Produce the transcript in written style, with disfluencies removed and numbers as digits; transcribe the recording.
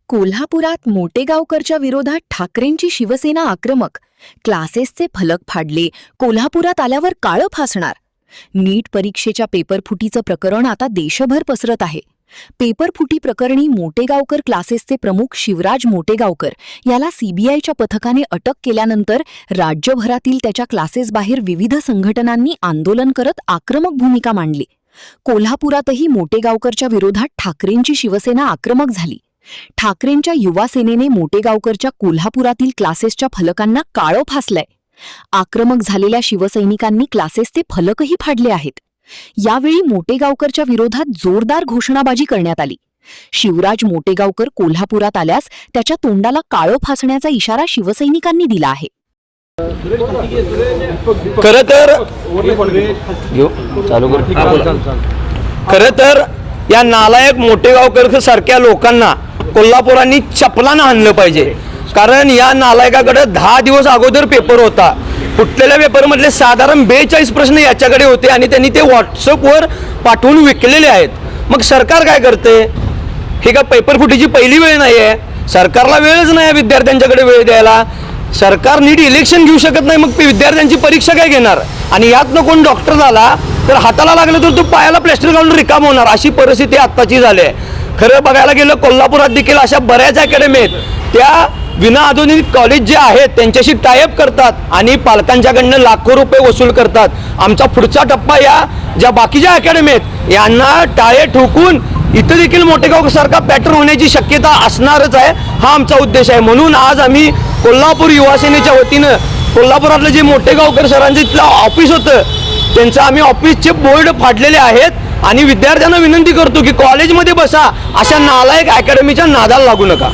कोल्हापुरात मोटेगावकरच्या विरोधात ठाकरेंची शिवसेना आक्रमक. क्लासेसचे फलक फाडले, कोल्हापुरात आल्यावर काळं फासणार. नीट परीक्षेच्या पेपरफुटीचं प्रकरण आता देशभर पसरत आहे. पेपरफुटी प्रकरणी मोटेगावकर क्लासेसचे प्रमुख शिवराज मोटेगावकर याला सीबीआयच्या पथकाने अटक केल्यानंतर राज्यभरातील त्याच्या क्लासेसबाहेर विविध संघटनांनी आंदोलन करत आक्रमक भूमिका मांडली. कोल्हापुरातही मोटेगावकरच्या विरोधात ठाकरेंची शिवसेना आक्रमक झाली. ठाकरेंच्या युवा सेनेने मोटेगावकरच्या कोल्हापुरातील क्लासेसच्या फलकांना काळं फासलंय. आक्रमक झालेल्या शिवसैनिकांनी क्लासेसचे फलकही फाडले आहेत. यावेळी मोटेगावकरच्या विरोधात जोरदार घोषणाबाजी करण्यात आली. शिवराज मोटेगावकर कोल्हापुरात आल्यास त्याच्या तोंडाला काळं फासण्याचा इशारा शिवसैनिकांनी दिला आहे. खरं तर या नालायक मोटेगावकर सारख्या लोकांना कोल्हापुरांनी चपलानं आणलं पाहिजे. कारण या नालायकाकडे 10 दिवस अगोदर पेपर होता. फुटलेल्या पेपरमधले साधारण 42 प्रश्न याच्याकडे होते आणि त्यांनी ते व्हॉट्सअपवर पाठवून विकलेले आहेत. मग सरकार काय करते? हे का पेपर फुटीची पहिली वेळ नाही आहे? सरकारला वेळच नाही विद्यार्थ्यांच्याकडे वेळ द्यायला. सरकार नीट इलेक्शन घेऊ शकत नाही, मग विद्यार्थ्यांची परीक्षा काय घेणार? आणि यातनं कोण डॉक्टर झाला तर हाताला लागलं तर तो पायाला प्लॅस्टर घालून रिकाम होणार, अशी परिस्थिती आत्ताची झाली आहे. खरं बघायला गेलं कोल्हापुरात देखील अशा बऱ्याच अकॅडमी आहेत, त्या विना आधुनिक कॉलेज जे आहेत त्यांच्याशी टायअप करतात आणि पालकांच्याकडनं लाखो रुपये वसूल करतात. आमचा पुढचा टप्पा या ज्या बाकीच्या अकॅडमी आहेत यांना टाळे ठोकून इथं देखील मोटेगावसारखा पॅटर्न होण्याची शक्यता असणारच आहे. हा आमचा उद्देश आहे. म्हणून आज आम्ही कोल्हापूर युवा सेनेच्या वतीनं कोल्हापुरातलं जे मोटेगावकर सरांचं इथलं ऑफिस होतं त्यांचं आम्ही ऑफिसचे बोर्ड फाडलेले आहेत आणि विद्यार्थ्यांना विनंती करतो की कॉलेजमध्ये बसा, अशा नालायक अकॅडमीच्या नादाला लागू नका.